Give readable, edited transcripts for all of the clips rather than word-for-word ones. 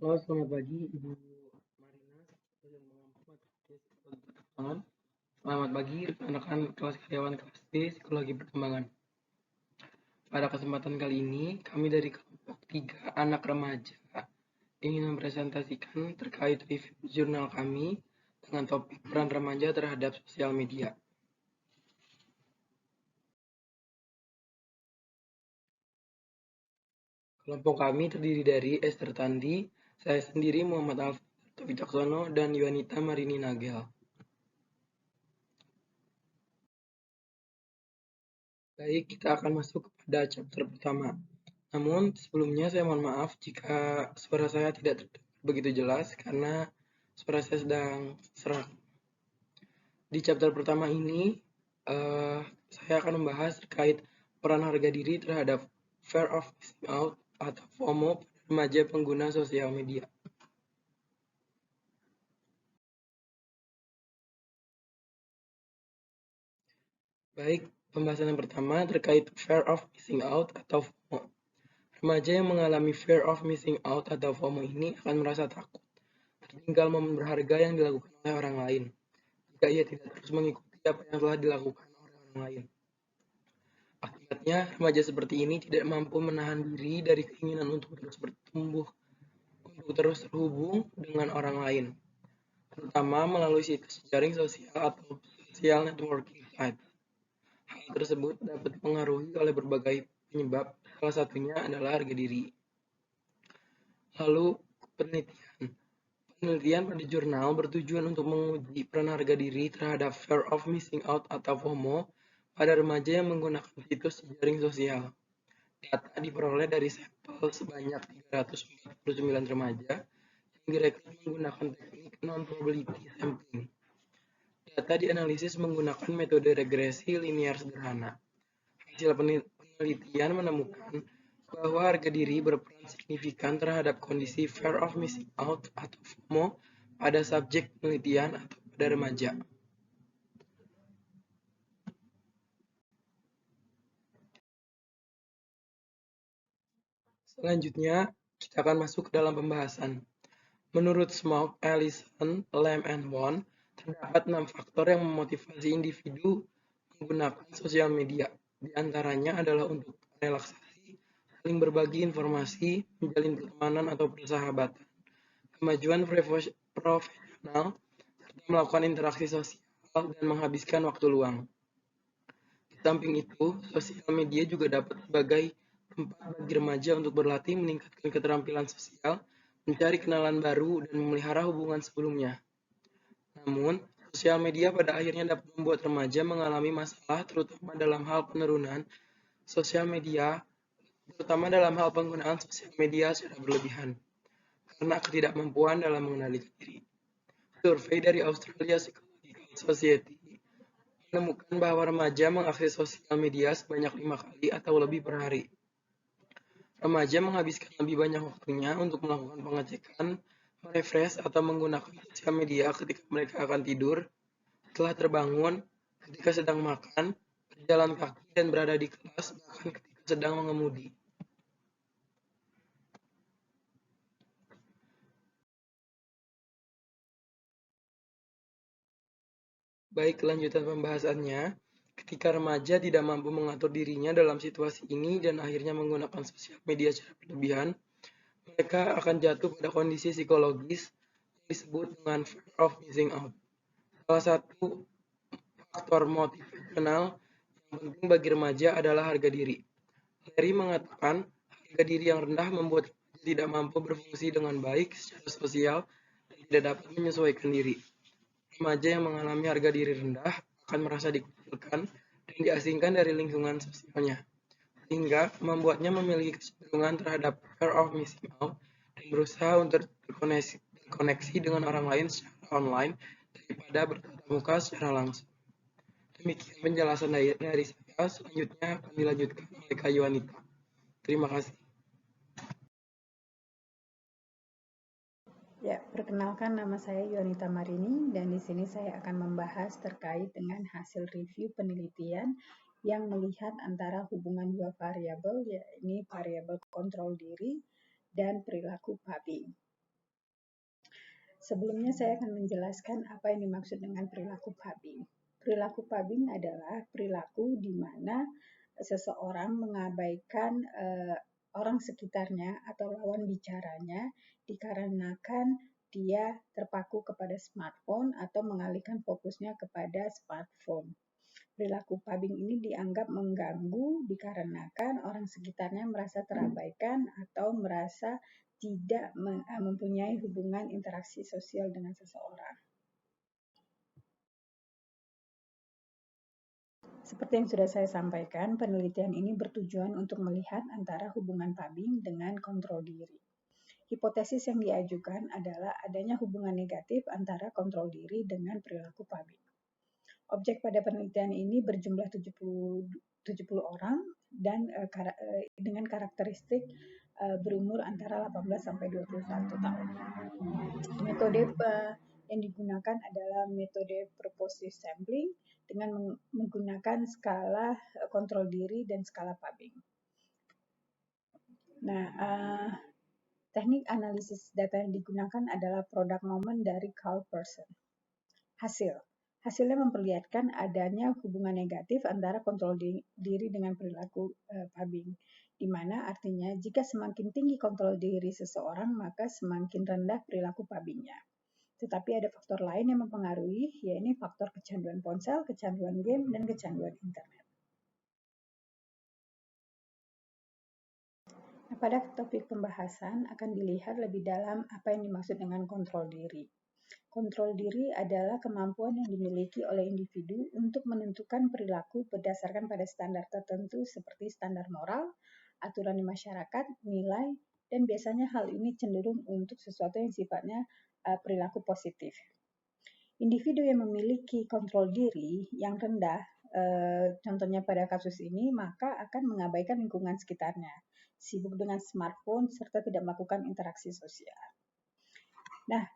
Halo, selamat pagi Ibu Marina yang mengampu mata kuliah Psikologi Perkembangan. Selamat pagi rekan-rekan kelas karyawan kelas D Psikologi Perkembangan. Pada kesempatan kali ini, kami dari kelompok 3 anak remaja ingin mempresentasikan terkait review jurnal kami dengan topik peran remaja terhadap sosial media. Kelompok kami terdiri dari Esther Tandi, saya sendiri Muhammad Alfa Wicaksono, dan Yuanita Marini Nagel. Baik, kita akan masuk kepada chapter pertama. Namun, sebelumnya saya mohon maaf jika suara saya tidak terdengar begitu jelas karena suara saya sedang serak. Di chapter pertama ini, saya akan membahas terkait peran harga diri terhadap fear of missing out atau FOMO pada remaja pengguna sosial media. Baik, pembahasan yang pertama terkait fear of missing out atau FOMO. Remaja yang mengalami fear of missing out atau FOMO ini akan merasa takut tertinggal momen berharga yang dilakukan oleh orang lain jika ia tidak terus mengikuti apa yang telah dilakukan oleh orang lain. Akibatnya, remaja seperti ini tidak mampu menahan diri dari keinginan untuk terus bertumbuh, untuk terus terhubung dengan orang lain, terutama melalui situs jaring sosial atau social networking site. Hal tersebut dapat dipengaruhi oleh berbagai penyebab, salah satunya adalah harga diri. Lalu, penelitian. Penelitian pada jurnal bertujuan untuk menguji peran harga diri terhadap fear of missing out atau FOMO pada remaja yang menggunakan situs jaring sosial. Data diperoleh dari sampel sebanyak 349 remaja yang direkrut menggunakan teknik non-probability sampling. Data dianalisis menggunakan metode regresi linear sederhana. Hasil penelitian menemukan bahwa harga diri berperan signifikan terhadap kondisi fear of missing out atau FOMO pada subjek penelitian atau pada remaja. Selanjutnya, kita akan masuk ke dalam pembahasan. Menurut Smoke, Allison, Lamb, and Won, terdapat 6 faktor yang memotivasi individu menggunakan sosial media. Di antaranya adalah untuk relaksasi, saling berbagi informasi, menjalin pertemanan atau persahabatan, kemajuan profesional, serta melakukan interaksi sosial dan menghabiskan waktu luang. Di samping itu, sosial media juga dapat sebagai tempat bagi remaja untuk berlatih meningkatkan keterampilan sosial, mencari kenalan baru, dan memelihara hubungan sebelumnya. Namun, sosial media pada akhirnya dapat membuat remaja mengalami masalah terutama dalam hal penurunan sosial media, terutama dalam hal penggunaan sosial media secara berlebihan, karena ketidakmampuan dalam mengendalikan diri. Survei dari Australia Psychological Society menemukan bahwa remaja mengakses sosial media sebanyak 5 kali atau lebih per hari. Remaja menghabiskan lebih banyak waktunya untuk melakukan pengecekan, merefresh, atau menggunakan sosial media ketika mereka akan tidur, setelah terbangun, ketika sedang makan, berjalan kaki, dan berada di kelas, bahkan ketika sedang mengemudi. Baik, kelanjutan pembahasannya. Ketika remaja tidak mampu mengatur dirinya dalam situasi ini dan akhirnya menggunakan sosial media secara berlebihan, mereka akan jatuh pada kondisi psikologis yang disebut dengan fear of missing out. Salah satu faktor motivasional yang penting bagi remaja adalah harga diri. Larry mengatakan, harga diri yang rendah membuat remaja tidak mampu berfungsi dengan baik secara sosial dan tidak dapat menyesuaikan diri. Remaja yang mengalami harga diri rendah akan merasa dikucilkan dan diasingkan dari lingkungan sosialnya, sehingga membuatnya memiliki kecenderungan terhadap fear of missing out dan berusaha untuk berkoneksi dengan orang lain secara online daripada bertatap muka secara langsung. Demikian penjelasan dari saya. Selanjutnya akan dilanjutkan oleh Kak Yuanita. Terima kasih. Ya, perkenalkan nama saya Yuanita Marini dan di sini saya akan membahas terkait dengan hasil review penelitian yang melihat antara hubungan dua variabel, yakni variabel kontrol diri dan perilaku puppy. Sebelumnya saya akan menjelaskan apa yang dimaksud dengan perilaku pubbing. Perilaku pubbing adalah perilaku di mana seseorang mengabaikan orang sekitarnya atau lawan bicaranya dikarenakan dia terpaku kepada smartphone atau mengalihkan fokusnya kepada smartphone. Perilaku pubbing ini dianggap mengganggu dikarenakan orang sekitarnya merasa terabaikan atau merasa tidak mempunyai hubungan interaksi sosial dengan seseorang. Seperti yang sudah saya sampaikan, penelitian ini bertujuan untuk melihat antara hubungan pubbing dengan kontrol diri. Hipotesis yang diajukan adalah adanya hubungan negatif antara kontrol diri dengan perilaku pubbing. Objek pada penelitian ini berjumlah 70 orang dan dengan karakteristik berumur antara 18 sampai 21 tahun. Metode yang digunakan adalah metode purposive sampling dengan menggunakan skala kontrol diri dan skala pubbing. Nah, teknik analisis data yang digunakan adalah product moment dari Carl Person. Hasilnya memperlihatkan adanya hubungan negatif antara kontrol diri dengan perilaku pubbing, di mana artinya jika semakin tinggi kontrol diri seseorang, maka semakin rendah perilaku pubbingnya. Tetapi ada faktor lain yang mempengaruhi, yaitu faktor kecanduan ponsel, kecanduan game, dan kecanduan internet. Nah, pada topik pembahasan akan dilihat lebih dalam apa yang dimaksud dengan kontrol diri. Kontrol diri adalah kemampuan yang dimiliki oleh individu untuk menentukan perilaku berdasarkan pada standar tertentu seperti standar moral, aturan di masyarakat, nilai, dan biasanya hal ini cenderung untuk sesuatu yang sifatnya perilaku positif. Individu yang memiliki kontrol diri yang rendah, contohnya pada kasus ini, maka akan mengabaikan lingkungan sekitarnya, sibuk dengan smartphone, serta tidak melakukan interaksi sosial. Nah,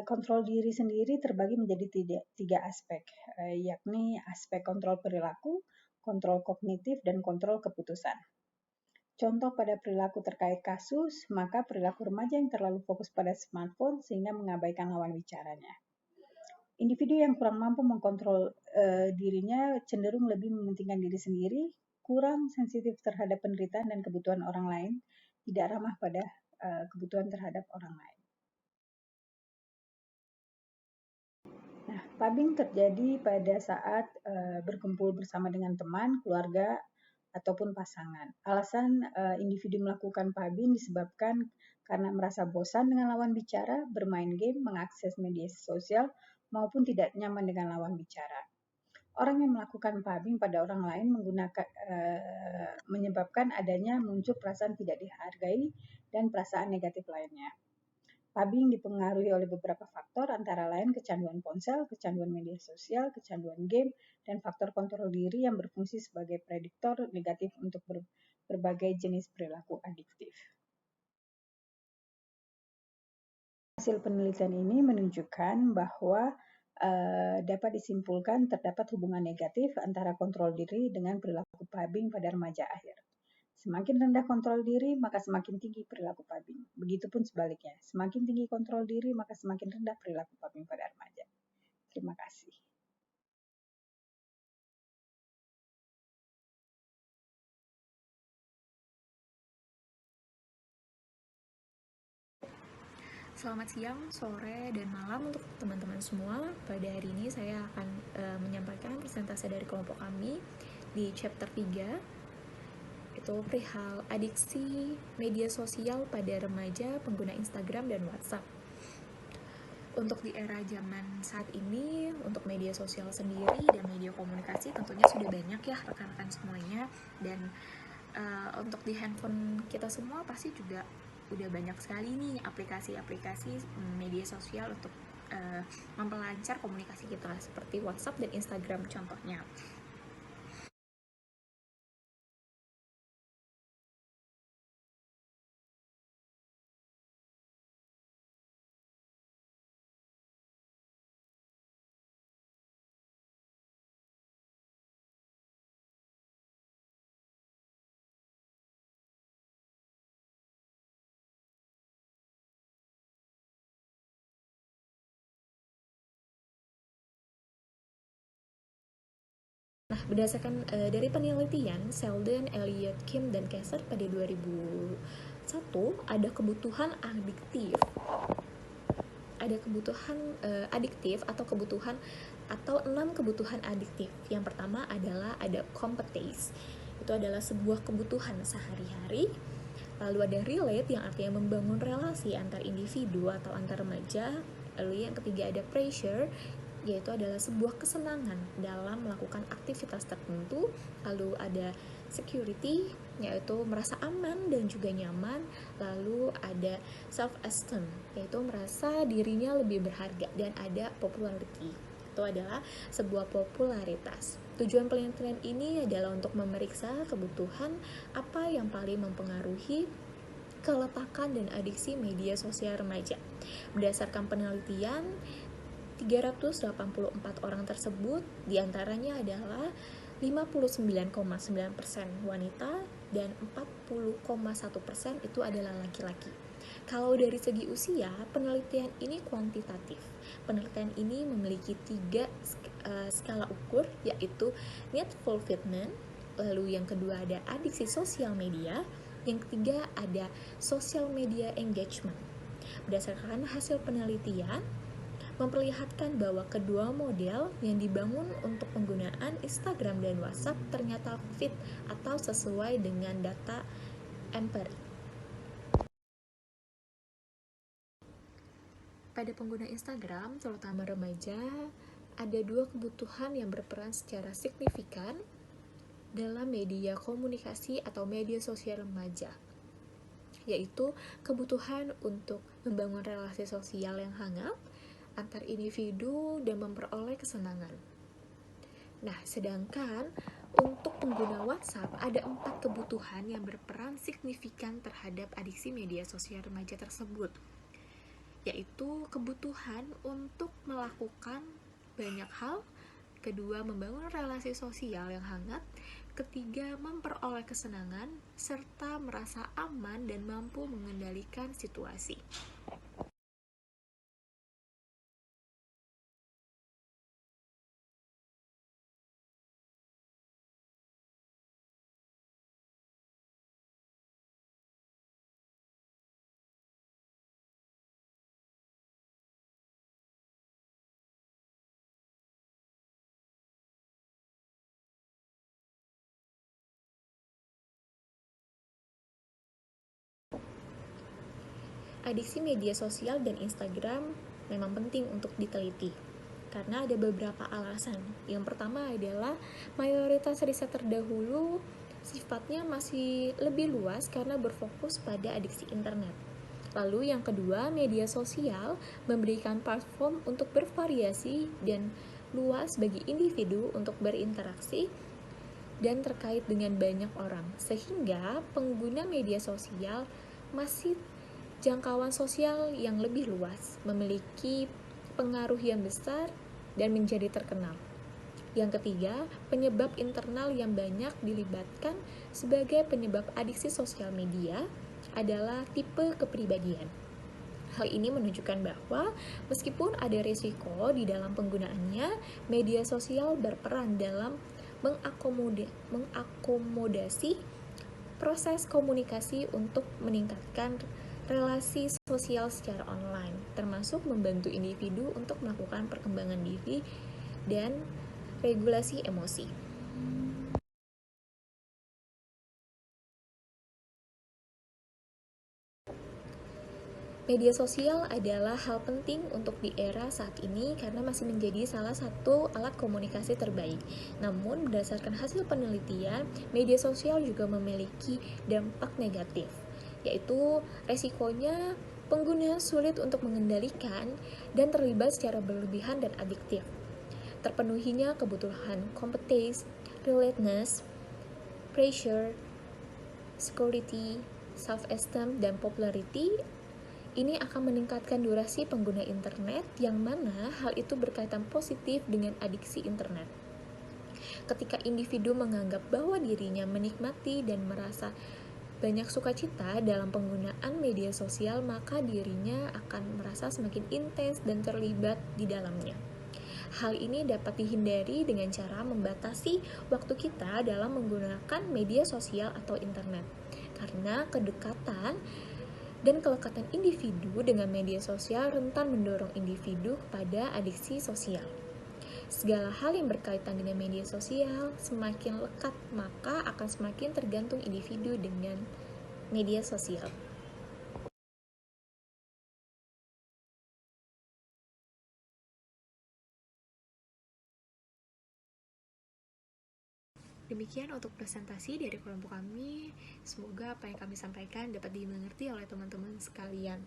kontrol diri sendiri terbagi menjadi tiga aspek, yakni aspek kontrol perilaku, kontrol kognitif, dan kontrol keputusan. Contoh pada perilaku terkait kasus, maka perilaku remaja yang terlalu fokus pada smartphone sehingga mengabaikan lawan bicaranya. Individu yang kurang mampu mengkontrol dirinya cenderung lebih mementingkan diri sendiri, kurang sensitif terhadap penderitaan dan kebutuhan orang lain, tidak ramah pada kebutuhan terhadap orang lain. Nah, pubbing terjadi pada saat berkumpul bersama dengan teman, keluarga, ataupun pasangan. Alasan individu melakukan pubbing disebabkan karena merasa bosan dengan lawan bicara, bermain game, mengakses media sosial, maupun tidak nyaman dengan lawan bicara. Orang yang melakukan pubbing pada orang lain menyebabkan adanya muncul perasaan tidak dihargai dan perasaan negatif lainnya. Pubbing dipengaruhi oleh beberapa faktor, antara lain kecanduan ponsel, kecanduan media sosial, kecanduan game, dan faktor kontrol diri yang berfungsi sebagai prediktor negatif untuk berbagai jenis perilaku adiktif. Hasil penelitian ini menunjukkan bahwa dapat disimpulkan terdapat hubungan negatif antara kontrol diri dengan perilaku pubbing pada remaja akhir. Semakin rendah kontrol diri, maka semakin tinggi perilaku pubbing. Begitupun sebaliknya, semakin tinggi kontrol diri, maka semakin rendah perilaku pubbing pada remaja. Terima kasih. Selamat siang, sore, dan malam untuk teman-teman semua. Pada hari ini saya akan menyampaikan presentasi dari kelompok kami di chapter 3, itu perihal adiksi media sosial pada remaja pengguna Instagram dan WhatsApp. Untuk di era zaman saat ini, untuk media sosial sendiri dan media komunikasi tentunya sudah banyak ya rekan-rekan semuanya. Dan untuk di handphone kita semua pasti juga udah banyak sekali nih aplikasi-aplikasi media sosial untuk memperlancar komunikasi kita seperti WhatsApp dan Instagram contohnya. Nah, berdasarkan dari penelitian Sheldon, Elliott, Kim, dan Kaiser pada 2001, ada kebutuhan adiktif atau 6 kebutuhan adiktif. Yang pertama adalah ada competence. Itu adalah sebuah kebutuhan sehari-hari. Lalu ada relate yang artinya membangun relasi antar individu atau antar remaja. Lalu yang ketiga ada pressure, yaitu adalah sebuah kesenangan dalam melakukan aktivitas tertentu. Lalu ada security, yaitu merasa aman dan juga nyaman. Lalu ada self-esteem, yaitu merasa dirinya lebih berharga. Dan ada popularity, itu adalah sebuah popularitas. Tujuan penelitian ini adalah untuk memeriksa kebutuhan apa yang paling mempengaruhi keletakan dan adiksi media sosial remaja. Berdasarkan penelitian, 384 orang tersebut diantaranya adalah 59,9% wanita dan 40,1% itu adalah laki-laki. Kalau dari segi usia, penelitian ini kuantitatif. Penelitian ini memiliki 3 skala ukur, yaitu need fulfillment, lalu yang kedua ada adiksi sosial media, yang ketiga ada social media engagement. Berdasarkan hasil penelitian, memperlihatkan bahwa kedua model yang dibangun untuk penggunaan Instagram dan WhatsApp ternyata fit atau sesuai dengan data empirik. Pada pengguna Instagram, terutama remaja, ada 2 kebutuhan yang berperan secara signifikan dalam media komunikasi atau media sosial remaja, yaitu kebutuhan untuk membangun relasi sosial yang hangat antar individu dan memperoleh kesenangan. Nah, sedangkan untuk pengguna WhatsApp ada 4 kebutuhan yang berperan signifikan terhadap adiksi media sosial remaja tersebut, yaitu kebutuhan untuk melakukan banyak hal, kedua membangun relasi sosial yang hangat, ketiga memperoleh kesenangan, serta merasa aman dan mampu mengendalikan situasi. Adiksi media sosial dan Instagram memang penting untuk diteliti karena ada beberapa alasan. Yang pertama adalah mayoritas riset terdahulu sifatnya masih lebih luas karena berfokus pada adiksi internet. Lalu yang kedua, media sosial memberikan platform untuk bervariasi dan luas bagi individu untuk berinteraksi dan terkait dengan banyak orang, sehingga pengguna media sosial masih jangkauan sosial yang lebih luas, memiliki pengaruh yang besar, dan menjadi terkenal. Yang ketiga, penyebab internal yang banyak dilibatkan sebagai penyebab adiksi sosial media adalah tipe kepribadian. Hal ini menunjukkan bahwa meskipun ada risiko di dalam penggunaannya, media sosial berperan dalam mengakomodasi proses komunikasi untuk meningkatkan relasi sosial secara online, termasuk membantu individu untuk melakukan perkembangan diri dan regulasi emosi. Media sosial adalah hal penting untuk di era saat ini karena masih menjadi salah satu alat komunikasi terbaik. Namun, berdasarkan hasil penelitian, media sosial juga memiliki dampak negatif, yaitu resikonya pengguna sulit untuk mengendalikan dan terlibat secara berlebihan dan adiktif. Terpenuhinya kebutuhan competence, relatedness, pressure, security, self-esteem, dan popularity ini akan meningkatkan durasi pengguna internet, yang mana hal itu berkaitan positif dengan adiksi internet. Ketika individu menganggap bahwa dirinya menikmati dan merasa banyak sukacita dalam penggunaan media sosial, maka dirinya akan merasa semakin intens dan terlibat di dalamnya. Hal ini dapat dihindari dengan cara membatasi waktu kita dalam menggunakan media sosial atau internet. Karena kedekatan dan kelekatan individu dengan media sosial rentan mendorong individu kepada adiksi sosial. Segala hal yang berkaitan dengan media sosial semakin lekat, maka akan semakin tergantung individu dengan media sosial. Demikian untuk presentasi dari kelompok kami. Semoga apa yang kami sampaikan dapat dimengerti oleh teman-teman sekalian.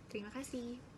Terima kasih.